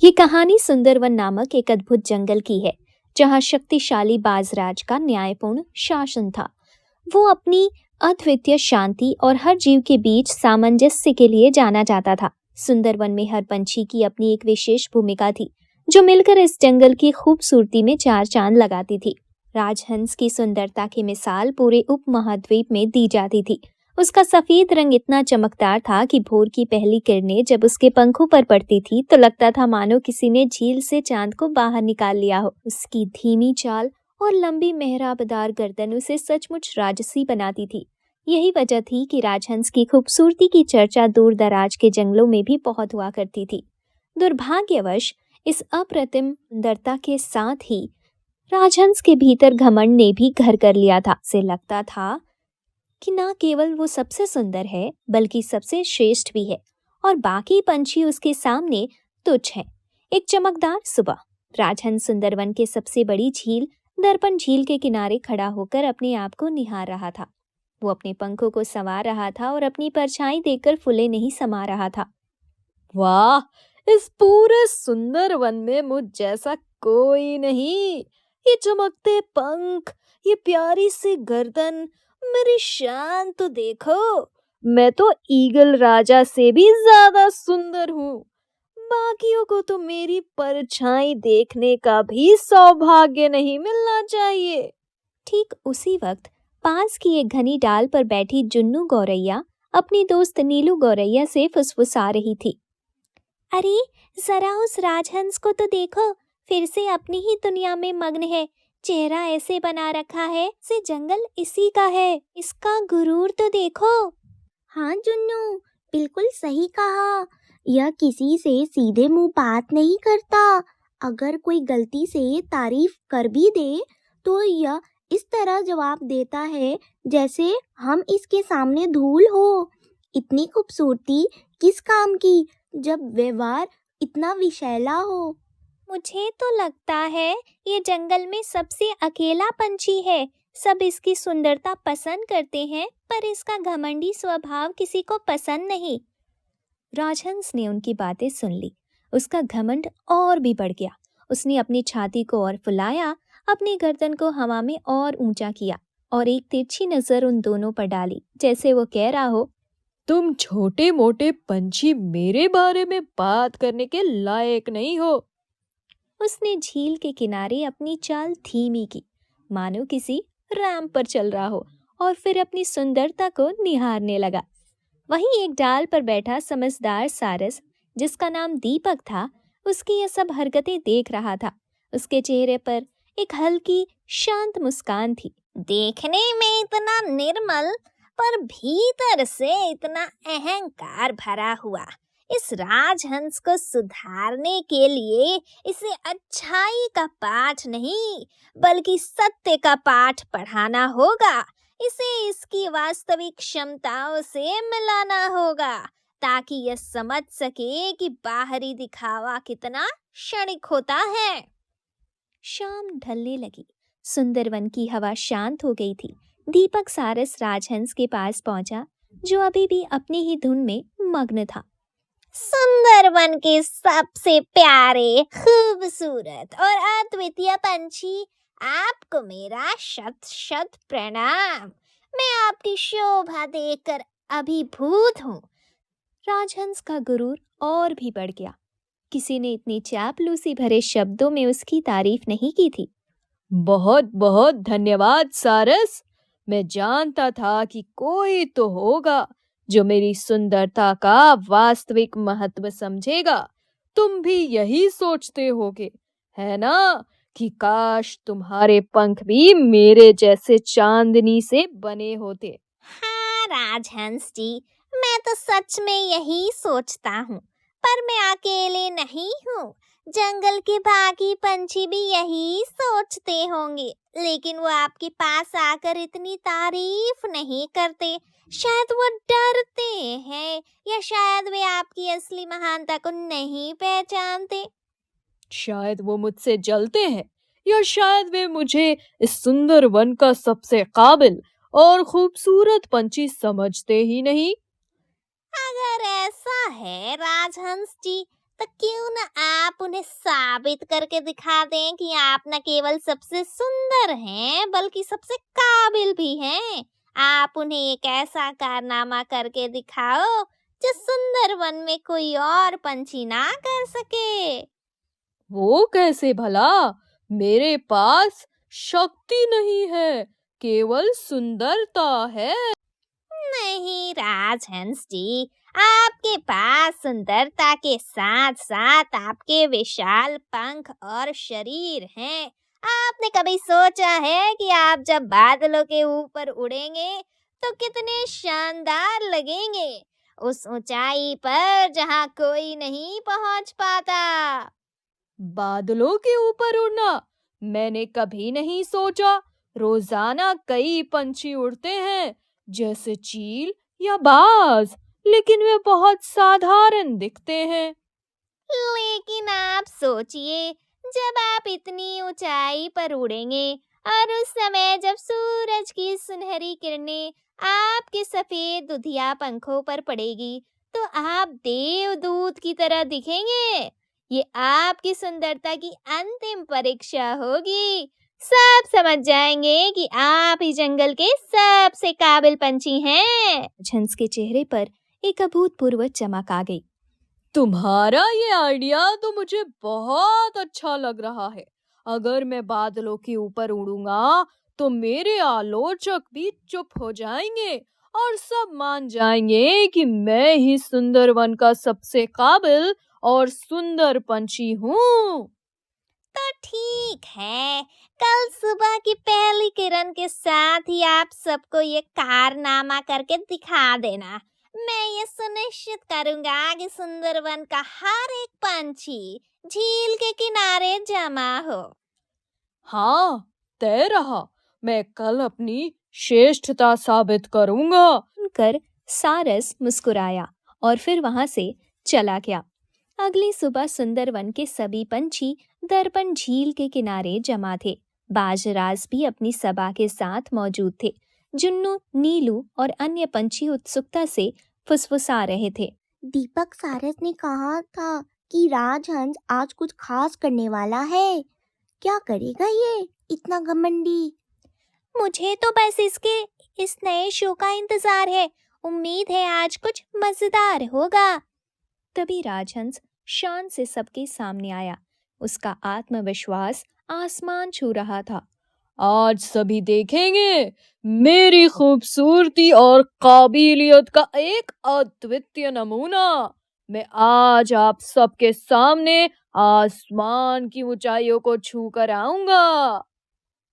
ये कहानी सुंदरवन नामक एक अद्भुत जंगल की है, जहाँ शक्तिशाली बाजराज का न्यायपूर्ण शासन था। वो अपनी अद्वितीय शांति और हर जीव के बीच सामंजस्य के लिए जाना जाता था। सुंदरवन में हर पंछी की अपनी एक विशेष भूमिका थी, जो मिलकर इस जंगल की खूबसूरती में चार चांद लगाती थी। राजहंस की सुंदरता की मिसाल पूरे उपमहाद्वीप में दी जाती थी। उसका सफेद रंग इतना चमकदार था कि भोर की पहली किरणें जब उसके पंखों पर पड़ती थी तो लगता था मानो किसी ने झील से चांद को बाहर निकाल लिया हो। उसकी धीमी चाल और लंबी मेहराबदार गर्दन उसे सचमुच राजसी बनाती थी। यही वजह थी कि राजहंस की खूबसूरती की चर्चा दूर दराज के जंगलों में भी बहुत हुआ करती थी। दुर्भाग्यवश इस अप्रतिम सुंदरता के साथ ही राजहंस के भीतर घमंड ने भी घर कर लिया था। उसे लगता था कि न केवल वो सबसे सुंदर है बल्कि सबसे श्रेष्ठ भी है और बाकी पंछी उसके सामने तुच्छ हैं। एक चमकदार सुबह राजहंस सुंदरवन के सबसे बड़ी झील दर्पण झील के किनारे खड़ा होकर अपने आप को निहार रहा था। वो अपने पंखों को संवार रहा था और अपनी परछाई देखकर फुले नहीं समा रहा था। वाह, इस पूरे सुंदर वन में मुझ जैसा कोई नहीं। ये चमकते पंख, ये प्यारी सी गर्दन, मेरी शान तो देखो। मैं तो ईगल राजा से भी ज्यादा सुंदर हूँ। बाकियों को तो मेरी परछाई देखने का भी सौभाग्य नहीं मिलना चाहिए। ठीक उसी वक्त पास की एक घनी डाल पर बैठी जुन्नू गौरैया अपनी दोस्त नीलू गौरैया से फुसफुसा रही थी। अरे जरा उस राजहंस को तो देखो, फिर से अपनी ही दुनिया में मग्न है। चेहरा ऐसे बना रखा है से जंगल इसी का है। इसका गुरूर तो देखो। हाँ जुन्नू, बिल्कुल सही कहा। यह किसी से सीधे मुंह बात नहीं करता। अगर कोई गलती से तारीफ कर भी दे तो यह इस तरह जवाब देता है जैसे हम इसके सामने धूल हो। इतनी खूबसूरती किस काम की जब व्यवहार इतना विशैला हो। मुझे तो लगता है ये जंगल में सबसे अकेला पंछी है। सब इसकी सुंदरता पसंद करते हैं पर इसका घमंडी स्वभाव किसी को पसंद नहीं। राजहंस ने उनकी बातें सुन ली। उसका घमंड और भी बढ़ गया। उसने अपनी छाती को और फुलाया, अपनी गर्दन को हवा में और ऊंचा किया और एक तिरछी नजर उन दोनों पर डाली, जैसे वो कह रहा हो, तुम छोटे मोटे पंछी मेरे बारे में बात करने के लायक नहीं हो। उसने झील के किनारे अपनी चाल धीमी की, मानो किसी रैंप पर चल रहा हो, और फिर अपनी सुंदरता को निहारने लगा। वहीं एक डाल पर बैठा समझदार सारस, जिसका नाम दीपक था, उसकी ये सब हरकतें देख रहा था। उसके चेहरे पर एक हल्की शांत मुस्कान थी। देखने में इतना निर्मल पर भीतर से इतना अहंकार भरा हुआ। इस राजहंस को सुधारने के लिए इसे अच्छाई का पाठ नहीं बल्कि सत्य का पाठ पढ़ाना होगा। इसे इसकी वास्तविक क्षमताओं से मिलाना होगा ताकि यह समझ सके कि बाहरी दिखावा कितना क्षणिक होता है। शाम ढलने लगी। सुंदरवन की हवा शांत हो गई थी। दीपक सारस राजहंस के पास पहुंचा, जो अभी भी अपनी ही धुन में मग्न था। सुंदरवन के सबसे प्यारे, खूबसूरत और अद्वितीय पंछी, आपको मेरा शत शत प्रणाम। मैं आपकी शोभा देखकर अभिभूत हूँ। राजहंस का गुरूर और भी बढ़ गया। किसी ने इतनी चापलूसी भरे शब्दों में उसकी तारीफ नहीं की थी। बहुत बहुत धन्यवाद सारस। मैं जानता था कि कोई तो होगा जो मेरी सुंदरता का वास्तविक महत्व समझेगा। तुम भी यही सोचते होगे, है ना, कि काश तुम्हारे पंख भी मेरे जैसे चांदनी से बने होते। हाँ राजहंस जी, मैं तो सच में यही सोचता हूँ, पर मैं अकेले नहीं हूँ। जंगल के बाकी पंछी भी यही सोचते होंगे, लेकिन वो आपके पास आकर इतनी तारीफ नहीं करते। शायद वो डरते हैं या शायद वे आपकी असली महानता को नहीं पहचानते। शायद वो मुझसे जलते हैं या शायद वे मुझे इस सुंदर वन का सबसे काबिल और खूबसूरत पंछी समझते ही नहीं। अगर ऐसा है राजहंस जी, तो क्यों न आप उन्हें साबित करके दिखा दें कि आप न केवल सबसे सुंदर हैं बल्कि सबसे काबिल भी हैं। आप उन्हें एक ऐसा कारनामा करके दिखाओ जो सुंदर वन में कोई और पंछी ना कर सके। वो कैसे भला? मेरे पास शक्ति नहीं है, केवल सुंदरता है। नहीं राजहंस जी, आपके पास सुंदरता के साथ साथ आपके विशाल पंख और शरीर हैं। आपने कभी सोचा है कि आप जब बादलों के ऊपर उड़ेंगे तो कितने शानदार लगेंगे, उस ऊंचाई पर जहां कोई नहीं पहुंच पाता। बादलों के ऊपर उड़ना मैंने कभी नहीं सोचा। रोजाना कई पंछी उड़ते हैं, जैसे चील या बाज, लेकिन वे बहुत साधारण दिखते हैं। लेकिन आप सोचिए, जब आप इतनी ऊंचाई पर उड़ेंगे और उस समय जब सूरज की सुनहरी किरणें आपके सफेद दुधिया पंखों पर पड़ेगी तो आप देवदूत की तरह दिखेंगे। ये आपकी सुंदरता की अंतिम परीक्षा होगी। सब समझ जाएंगे कि आप ही जंगल के सबसे काबिल पंछी हैं। राजहंस के चेहरे पर एक अभूतपूर्व चमक आ गई। तुम्हारा ये आइडिया तो मुझे बहुत अच्छा लग रहा है। अगर मैं बादलों के ऊपर उड़ूंगा तो मेरे आलोचक भी चुप हो जाएंगे और सब मान जाएंगे कि मैं ही सुंदर वन का सबसे काबिल और सुंदर पंछी हूँ। तो ठीक है, कल सुबह की पहली किरण के साथ ही आप सबको ये कारनामा करके दिखा देना। मैं ये सुनिश्चित करूंगा कि सुंदरवन का हर एक पंछी झील के किनारे जमा हो। हाँ, तय रहा। मैं कल अपनी श्रेष्ठता साबित करूंगा। सुनकर सारस मुस्कुराया और फिर वहां से चला गया। अगली सुबह सुंदरवन के सभी पंछी दर्पण झील के किनारे जमा थे। बाजराज भी अपनी सभा के साथ मौजूद थे। जुन्नू, नीलू और अन्य पंछी उत्सुकता से फुसफुसा रहे थे। दीपक, सारस ने कहा था कि राजहंस आज कुछ खास करने वाला है। क्या करेगा ये इतना घमंडी? मुझे तो बस इसके इस नए शो का इंतजार है। उम्मीद है आज कुछ मजेदार होगा। तभी राजहंस शान से सबके सामने आया। उसका आत्मविश्वास आसमान छू रहा था। आज सभी देखेंगे मेरी खूबसूरती और काबिलियत का एक अद्वितीय नमूना। मैं आज आप सबके सामने आसमान की ऊंचाइयों को छू कर आऊंगा।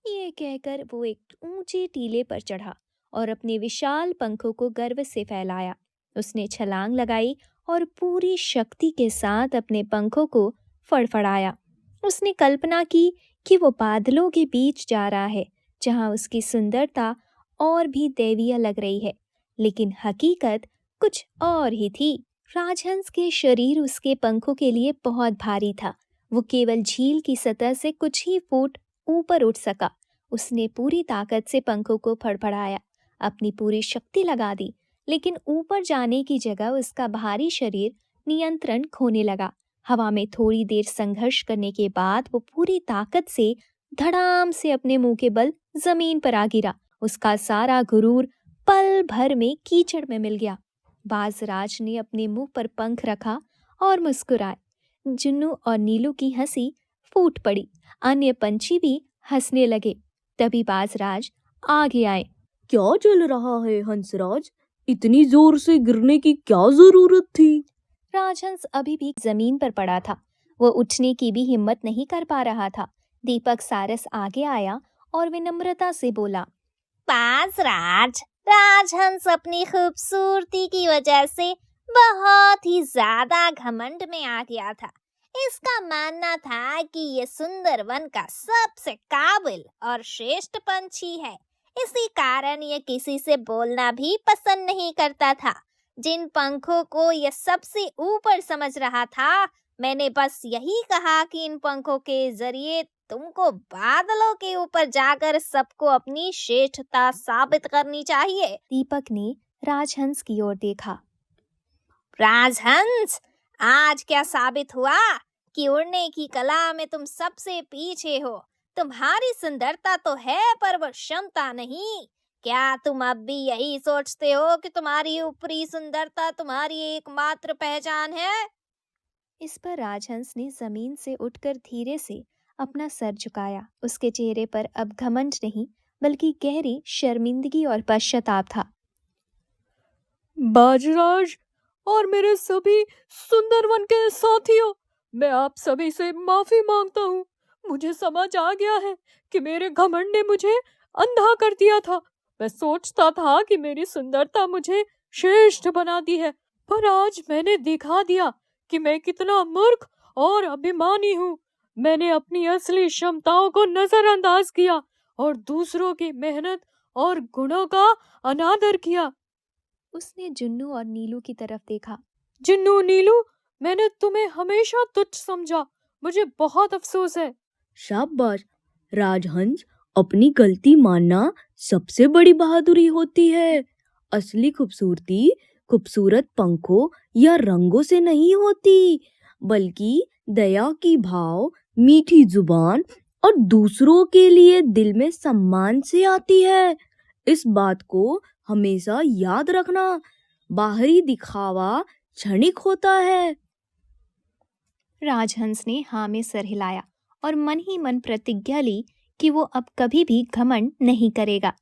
ये कहकर वो एक ऊंचे टीले पर चढ़ा और अपने विशाल पंखों को गर्व से फैलाया। उसने छलांग लगाई और पूरी शक्ति के साथ अपने पंखों को फड़फड़ाया। उसने कल्पना की कि वो बादलों के बीच जा रहा है, जहां उसकी सुंदरता और भी दैवीय लग रही है, लेकिन हकीकत कुछ और ही थी। राजहंस के शरीर उसके पंखों के लिए बहुत भारी था। वो केवल झील की सतह से कुछ ही फुट ऊपर उठ सका। उसने पूरी ताकत से पंखों को फड़फड़ाया, अपनी पूरी शक्ति लगा दी, लेकिन ऊपर जाने की जगह उसका भारी शरीर नियंत्रण खोने लगा। हवा में थोड़ी देर संघर्ष करने के बाद वो पूरी ताकत से धड़ाम से अपने मुंह के बल जमीन पर आ गिरा। उसका सारा गुरूर पल भर में कीचड़ में मिल गया। बाजराज ने अपने मुंह पर पंख रखा और मुस्कुराए। जुन्नू और नीलू की हंसी फूट पड़ी। अन्य पंछी भी हंसने लगे। तभी बाजराज आगे आए। क्या चल रहा है हंसराज? इतनी जोर से गिरने की क्या जरूरत थी? राजहंस अभी भी जमीन पर पड़ा था। वो उठने की भी हिम्मत नहीं कर पा रहा था। दीपक सारस आगे आया और विनम्रता से बोला, बाजराज, राजहंस अपनी खूबसूरती की वजह से बहुत ही ज्यादा घमंड में आ गया था। इसका मानना था कि ये सुंदर वन का सबसे काबिल और श्रेष्ठ पंछी है। इसी कारण ये किसी से बोलना भी पसंद नहीं करता था। जिन पंखों को ये सबसे ऊपर समझ रहा था, मैंने बस यही कहा कि इन पंखों के जरिए तुमको बादलों के ऊपर जाकर सबको अपनी श्रेष्ठता साबित करनी चाहिए। दीपक ने राजहंस की ओर देखा। राजहंस, आज क्या साबित हुआ कि उड़ने की कला में तुम सबसे पीछे हो। तुम्हारी सुंदरता तो है पर वो क्षमता नहीं। क्या तुम अब भी यही सोचते हो कि तुम्हारी ऊपरी सुंदरता तुम्हारी एकमात्र पहचान है? इस पर राजहंस ने जमीन से उठकर धीरे से अपना सर झुकाया। उसके चेहरे पर अब घमंड नहीं बल्कि गहरी शर्मिंदगी और पश्चाताप था। बाजराज और मेरे सभी सुंदर वन के साथियों, मैं आप सभी से माफी मांगता हूँ। मुझे समझ आ गया है कि मेरे घमंड ने मुझे अंधा कर दिया था। मैं सोचता था कि मेरी सुंदरता मुझे श्रेष्ठ बनाती है, पर आज मैंने दिखा दिया कि मैं कितना मूर्ख और अभिमानी हूँ। मैंने अपनी असली क्षमताओं को नजरअंदाज किया और दूसरों की मेहनत और गुणों का अनादर किया। उसने जुन्नू और नीलू की तरफ देखा। जिन्नू, नीलू, मैंने तुम्हें हमेशा तुच्छ समझा। मुझे बहुत अफसोस है। शाबाश राजहंस, अपनी गलती मानना सबसे बड़ी बहादुरी होती है। असली खूबसूरती खूबसूरत पंखों या रंगों से नहीं होती, बल्कि दया की भाव, मीठी जुबान और दूसरों के लिए दिल में सम्मान से आती है। इस बात को हमेशा याद रखना। बाहरी दिखावा क्षणिक होता है। राजहंस ने हाँ में सर हिलाया और मन ही मन प्रतिज्ञा ली कि वो अब कभी भी घमंड नहीं करेगा।